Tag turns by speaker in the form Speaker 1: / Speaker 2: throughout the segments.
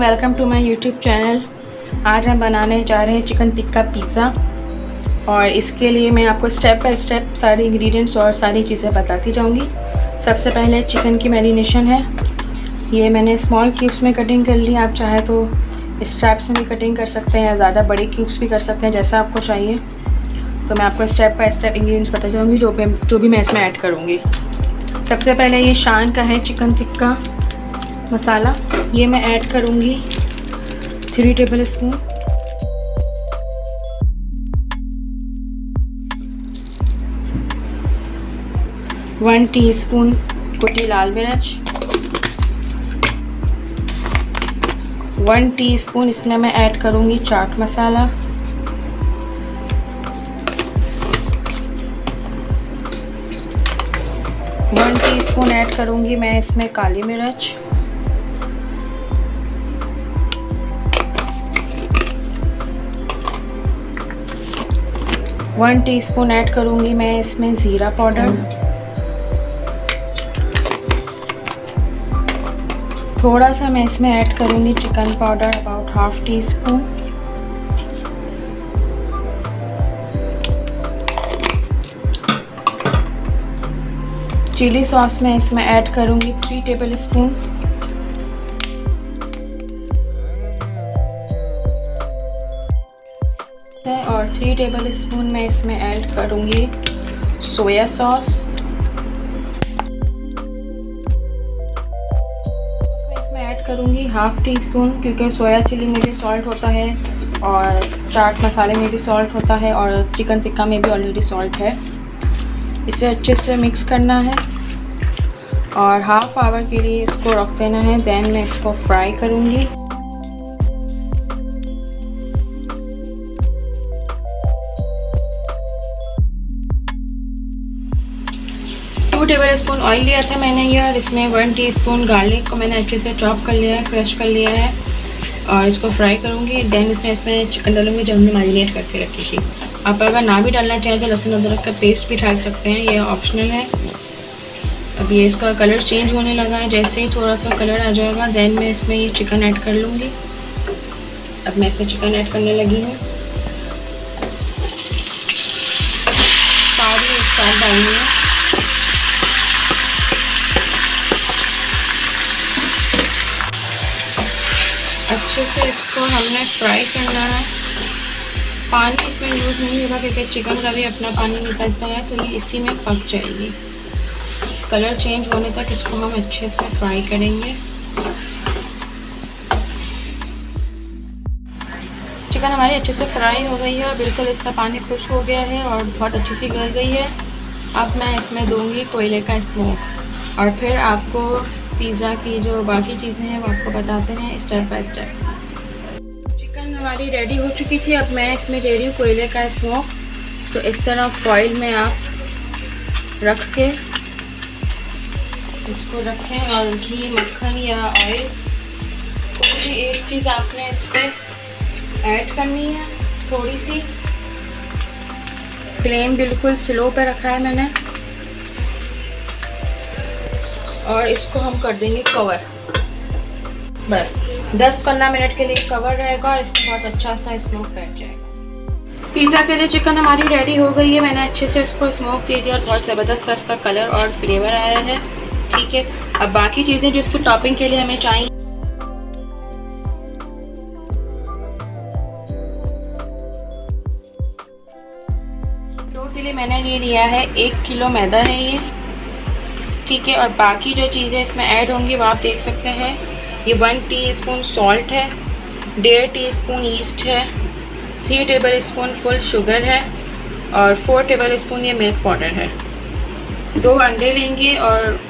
Speaker 1: Welcome to my YouTube channel. आज हम बनाने जा रहे हैं चिकन टिक्का पिज़्ज़ा और इसके लिए मैं आपको स्टेप बाय स्टेप सारे इंग्रेडिएंट्स और सारी चीज़ें बताती जाऊंगी। सबसे पहले चिकन की मैरिनेशन है। ये मैंने स्मॉल क्यूब्स में कटिंग कर ली। आप चाहे तो स्ट्रैप्स में भी कटिंग कर सकते हैं या ज़्यादा बड़े क्यूब्स भी कर सकते हैं, जैसा आपको चाहिए। तो मैं आपको स्टेप बाय स्टेप इंग्रेडिएंट्स बता जाऊँगी जो भी मैं इसमें ऐड करूँगी। सबसे पहले ये शान का है चिकन टिक्का मसाला। ये मैं ऐड करूँगी 3 टेबल स्पून। वन टीस्पून कुटी लाल मिर्च, 1 टीस्पून इसमें मैं ऐड करूँगी चाट मसाला, 1 टीस्पून ऐड करूँगी मैं इसमें काली मिर्च, 1 टीस्पून ऐड करूँगी मैं इसमें ज़ीरा पाउडर, थोड़ा सा मैं इसमें ऐड करूँगी chicken powder about ½ teaspoon, chilli sauce में इसमें ऐड करूँगी 3 टेबल स्पून, और 3 टेबल स्पून मैं इसमें ऐड करूँगी सोया सॉस। इसमें ऐड करूँगी ½ टीस्पून, क्योंकि सोया चिली में भी सॉल्ट होता है और चाट मसाले में भी सॉल्ट होता है और चिकन टिक्का में भी ऑलरेडी सॉल्ट है। इसे अच्छे से मिक्स करना है और ½ आवर के लिए इसको रख देना है। देन मैं इसको फ्राई करूँगी। 2 टेबल स्पून ऑयल लिया था मैंने ये, और इसमें 1 टीस्पून गार्लिक को मैंने अच्छे से चॉप कर लिया है, क्रश कर लिया है, और इसको फ्राई करूँगी। देन इसमें चिकन डालूँगी जो हमने मैरिनेट करके रखी थी। आप अगर ना भी डालना चाहें तो लहसुन अदरक का पेस्ट भी डाल सकते हैं, ये ऑप्शनल है। अब ये इसका कलर चेंज होने लगा है। जैसे ही थोड़ा सा कलर आ जाएगा देन मैं इसमें ये चिकन ऐड कर लूँगी। अब मैं इसमें चिकन ऐड करने लगी हूँ। सारी एक साथ डालनी है। अच्छे से इसको हमने फ्राई करना है। पानी इसमें यूज़ नहीं होगा क्योंकि चिकन का भी अपना पानी निकलता है, तो ये इसी में पक जाएगी। कलर चेंज होने तक इसको हम अच्छे से फ्राई करेंगे। चिकन हमारी अच्छे से फ्राई हो गई है और बिल्कुल इसका पानी खुश हो गया है और बहुत अच्छी सी गल गई है। अब मैं इसमें दूंगी कोयले का स्मोक और फिर आपको पिज़्ज़ा की जो बाकी चीज़ें हैं वो आपको बताते हैं स्टेप बाय स्टेप। चिकन हमारी रेडी हो चुकी थी। अब मैं इसमें दे रही हूँ कोयले का स्मोक। तो इस तरह फॉइल में आप रख के इसको रखें और घी, मक्खन या ऑयल कोई भी एक चीज़ आपने इस पर ऐड करनी है। थोड़ी सी फ्लेम बिल्कुल स्लो पे रखा है मैंने और इसको हम कर देंगे कवर। बस 10-15 मिनट के लिए कवर रहेगा और इसमें बहुत अच्छा सा स्मोक बैठ जाएगा। पिज़्ज़ा के लिए चिकन हमारी रेडी हो गई है। मैंने अच्छे से इसको स्मोक दे दिया और बहुत ज़बरदस्त सा इसका कलर और फ्लेवर आया है। ठीक है, अब बाकी चीज़ें जो इसकी टॉपिंग के लिए हमें चाहिए, डो के लिए मैंने ये लिया है 1 किलो मैदा है ये। ठीक है, और बाकी जो चीज़ें इसमें ऐड होंगी वो आप देख सकते हैं। ये 1 टीस्पून सॉल्ट है, 1.5 टीस्पून ईस्ट है, 3 टेबल स्पून फुल शुगर है और 4 टेबल स्पून ये मिल्क पाउडर है। 2 अंडे लेंगे और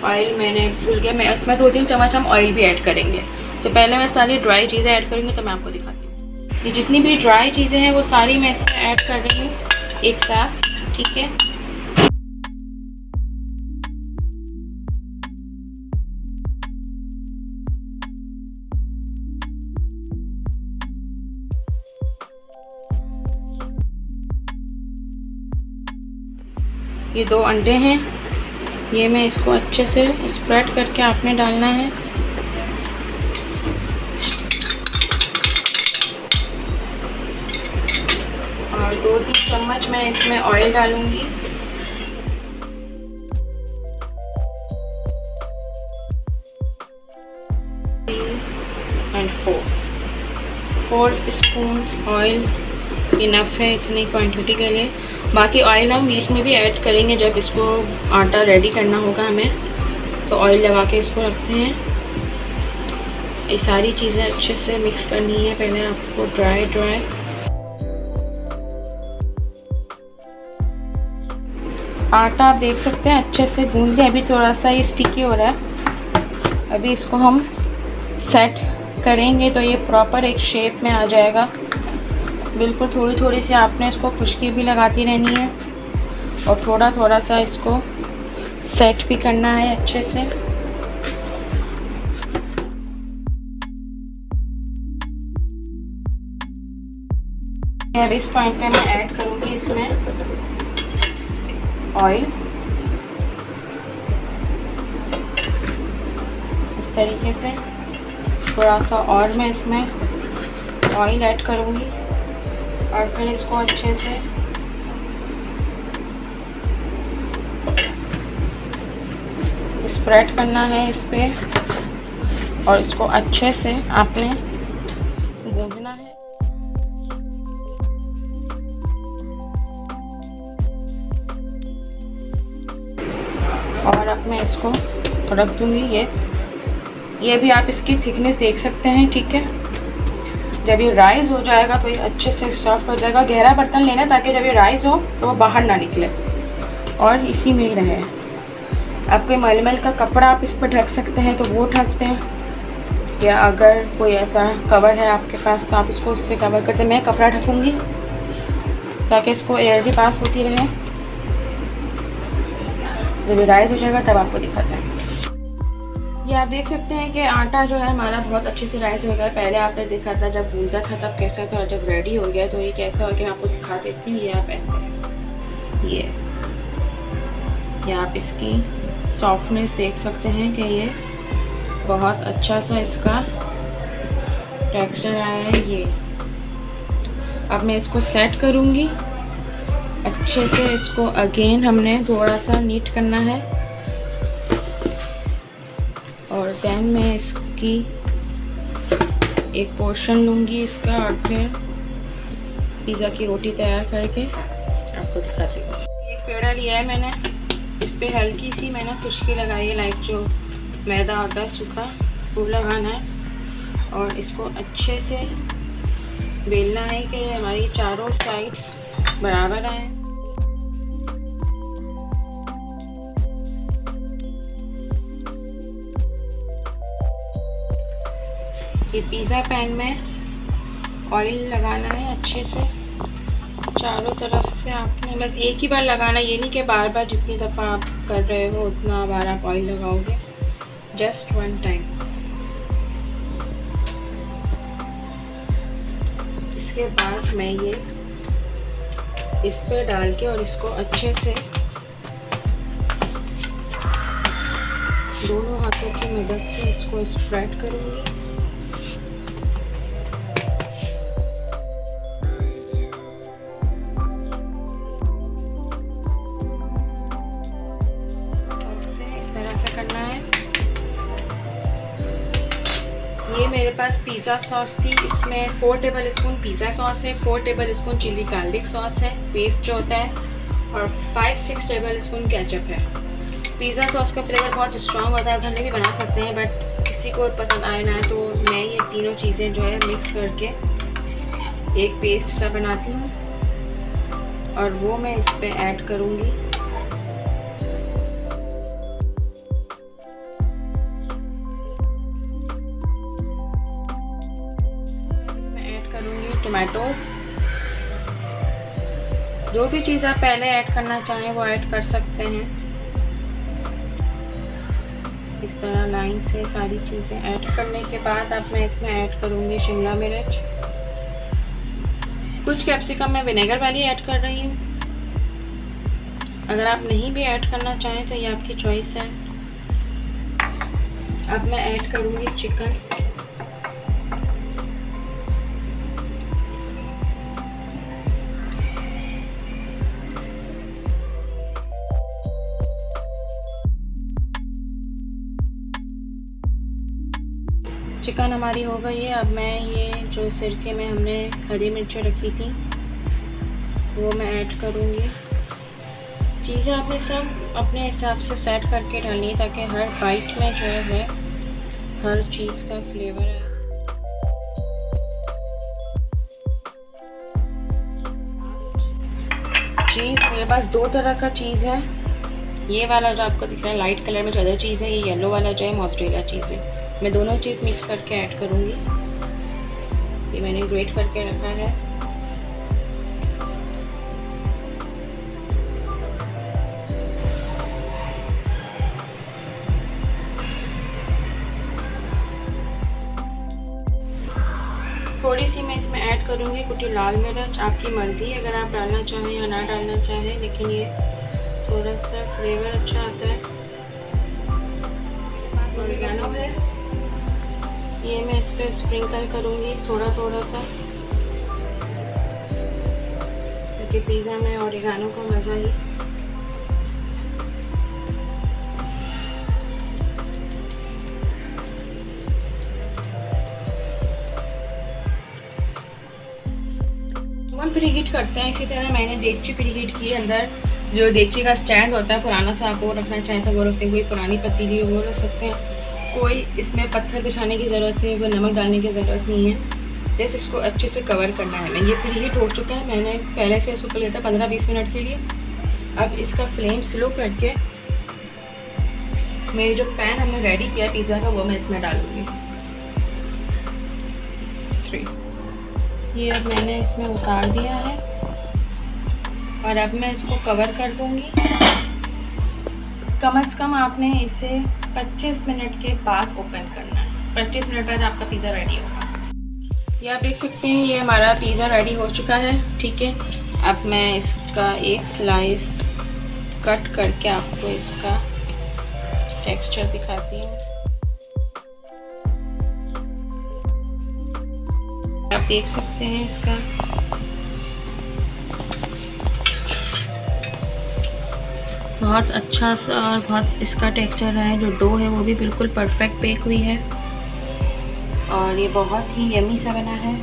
Speaker 1: ऑयल मैंने भूल गया, मैं इसमें 2-3 चम्मच हम ऑयल भी ऐड करेंगे। तो पहले मैं सारी ड्राई चीज़ें ऐड करूँगी तो मैं आपको दिखाती हूँ। ये जितनी भी ड्राई चीज़ें हैं वो सारी मैं इसमें ऐड कर रही हूँ एक साथ। ठीक है, ये 2 अंडे हैं, ये मैं इसको अच्छे से स्प्रेड करके आपने डालना है। चम्मच मैं इसमें ऑयल डालूंगी। एंड 4 स्पून ऑयल इनफ है इतनी क्वांटिटी के लिए। बाकी ऑयल हम बीच में भी ऐड करेंगे जब इसको आटा रेडी करना होगा हमें, तो ऑयल लगा के इसको रखते हैं। ये सारी चीज़ें अच्छे से मिक्स करनी है पहले आपको, ड्राई आटा आप देख सकते हैं अच्छे से गूंद लिया। अभी थोड़ा सा ये स्टिकी हो रहा है, अभी इसको हम सेट करेंगे तो ये प्रॉपर एक शेप में आ जाएगा। बिल्कुल थोड़ी थोड़ी सी आपने इसको खुश्की भी लगाती रहनी है और थोड़ा थोड़ा सा इसको सेट भी करना है अच्छे से। अब इस पॉइंट पे मैं ऐड करूँगी इसमें ऑयल। इस तरीके से थोड़ा सा और मैं इसमें ऑयल ऐड करूँगी और फिर इसको अच्छे से स्प्रेड करना है इस पे और इसको अच्छे से आपने गूंदना है। और अब मैं इसको रख दूँगी। ये भी आप इसकी थिकनेस देख सकते हैं, ठीक है। जब ये राइस हो जाएगा तो ये अच्छे से सॉफ्ट हो जाएगा। गहरा बर्तन लेना ताकि जब ये राइस हो तो वो बाहर ना निकले और इसी में ही रहे। आप कोई मलमल का कपड़ा आप इस पर ढक सकते हैं तो वो ढकते हैं, या अगर कोई ऐसा कवर है आपके पास तो आप इसको उससे कवर करते हैं। मैं कपड़ा ढकूँगी ताकि इसको एयर भी पास होती रहे। जब ये राइस हो जाएगा तब आपको दिखाते हैं। ये आप देख सकते हैं कि आटा जो है हमारा बहुत अच्छे से राइस हो गया। पहले आपने देखा था जब भूनता था तब कैसा था, और जब रेडी हो गया तो ये कैसा हो गया मैं आपको दिखा देती हूँ। ये आप ये आप इसकी सॉफ्टनेस देख सकते हैं कि ये बहुत अच्छा सा इसका टेक्सचर आया है। ये अब मैं इसको सेट करूँगी अच्छे से। इसको अगेन हमने थोड़ा सा नीट करना है और देन मैं इसकी एक पोर्शन लूँगी इसका और फिर पिज़्ज़ा की रोटी तैयार करके आपको दिखाती हूँ। एक पेड़ा लिया है मैंने, इस पर हल्की सी मैंने खुश्की लगाई है, लाइक जो मैदा होता है सूखा वो लगाना है और इसको अच्छे से बेलना है कि हमारी चारों साइड्स बराबर आए। ये पिज़्ज़ा पैन में ऑयल लगाना है अच्छे से चारों तरफ से। आपने बस एक ही बार लगाना, ये नहीं कि बार बार जितनी दफ़ा आप कर रहे हो उतना बार आप ऑयल लगाओगे, जस्ट वन टाइम। इसके बाद मैं ये इस पे डाल के और इसको अच्छे से दोनों हाथों की मदद से इसको स्प्रेड करूँगी। करना है। ये मेरे पास पिज़्ज़ा सॉस थी, इसमें 4 टेबल स्पून पिज़्ज़ा सॉस है, 4 tablespoon chilli garlic sauce है पेस्ट जो होता है, और 5-6 टेबल स्पून केचप है। पिज़्ज़ा सॉस का फ्लेवर बहुत स्ट्रॉन्ग होता है, घर में भी बना सकते हैं, बट किसी को पसंद आए ना तो मैं ये तीनों चीज़ें जो है मिक्स करके एक पेस्ट सा बनाती हूँ और वो मैं इस पर ऐड करूँगी। टोमेटोज़, जो भी चीज़ आप पहले ऐड करना चाहें वो ऐड कर सकते हैं। इस तरह लाइन से सारी चीज़ें ऐड करने के बाद अब मैं इसमें ऐड करूँगी शिमला मिर्च, कुछ कैप्सिकम मैं विनेगर वाली ऐड कर रही हूँ। अगर आप नहीं भी ऐड करना चाहें तो ये आपकी चॉइस है। अब मैं ऐड करूँगी चिकन। चिकन हमारी हो गई है। अब मैं ये जो सिरके में हमने हरी मिर्चें रखी थी वो मैं ऐड करूँगी। चीज़ें आपने सब अपने हिसाब से सेट करके डालनी है ताकि हर बाइट में जो है हर चीज़ का फ्लेवर है। चीज़ मेरे पास दो तरह का चीज़ है। ये वाला जो आपको दिख रहा है लाइट कलर में जो अदर चीज़ है, ये येलो वाला जो है मोज़रेला चीज़ है। मैं दोनों चीज़ मिक्स करके ऐड करूँगी। ये मैंने ग्रेट करके रखा है। थोड़ी सी मैं इसमें ऐड करूँगी कुटी लाल मिर्च। आपकी मर्ज़ी है अगर आप डालना चाहें या ना डालना चाहें, लेकिन ये थोड़ा सा फ्लेवर अच्छा आता है। ऑरिगेनो है, ये मैं इस पर स्प्रिंकल करूँगी थोड़ा थोड़ा सा, क्योंकि पिज़्ज़ा में ऑरिगेनो का मज़ा ही। प्रीहीट करते हैं। इसी तरह मैंने देगची प्रीहीट की है। अंदर जो देगची का स्टैंड होता है पुराना सा, आप वो रखना चाहें तो वो रखते हैं, कोई पुरानी पतीली हो वो रख सकते हैं। कोई इसमें पत्थर बिछाने की ज़रूरत नहीं है, कोई नमक डालने की ज़रूरत नहीं है। जस्ट इसको अच्छे से कवर करना है। मैं ये प्रीहीट हो चुका है, मैंने पहले से इसको कर लिया था 15-20 मिनट के लिए। अब इसका फ्लेम स्लो करके मेरी जो पैन हमने रेडी किया है पिज़्ज़ा का वो मैं इसमें डालूँगी। ये अब मैंने इसमें उतार दिया है और अब मैं इसको कवर कर दूंगी। कम से कम आपने इसे 25 मिनट के बाद ओपन करना है। 25 मिनट बाद आपका पिज़्ज़ा रेडी होगा। ये आप देख सकते हैं ये हमारा पिज़्ज़ा रेडी हो चुका है। ठीक है, अब मैं इसका एक स्लाइस कट करके आपको इसका टेक्सचर दिखाती हूँ। आप देख सकते हैं इसका बहुत अच्छा सा और बहुत इसका टेक्सचर है। जो डो है वो भी बिल्कुल परफेक्ट बेक हुई है और ये बहुत ही यमी सा बना है।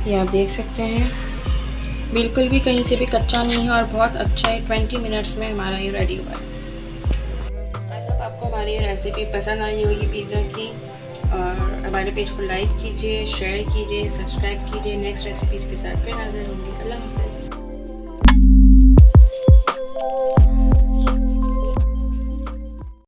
Speaker 1: ये आप देख सकते हैं बिल्कुल भी कहीं से भी कच्चा नहीं है और बहुत अच्छा है। 20 मिनट्स में हमारा ये रेडी हुआ है। आपको हमारी रेसिपी पसंद आई होगी पिज़्ज़ा की, और हमारे पेज को लाइक कीजिए, शेयर कीजिए, सब्सक्राइब कीजिए। नेक्स्ट रेसिपीज़ के साथ फिर हाजिर होंगी। अल्लाह हाफ़िज़।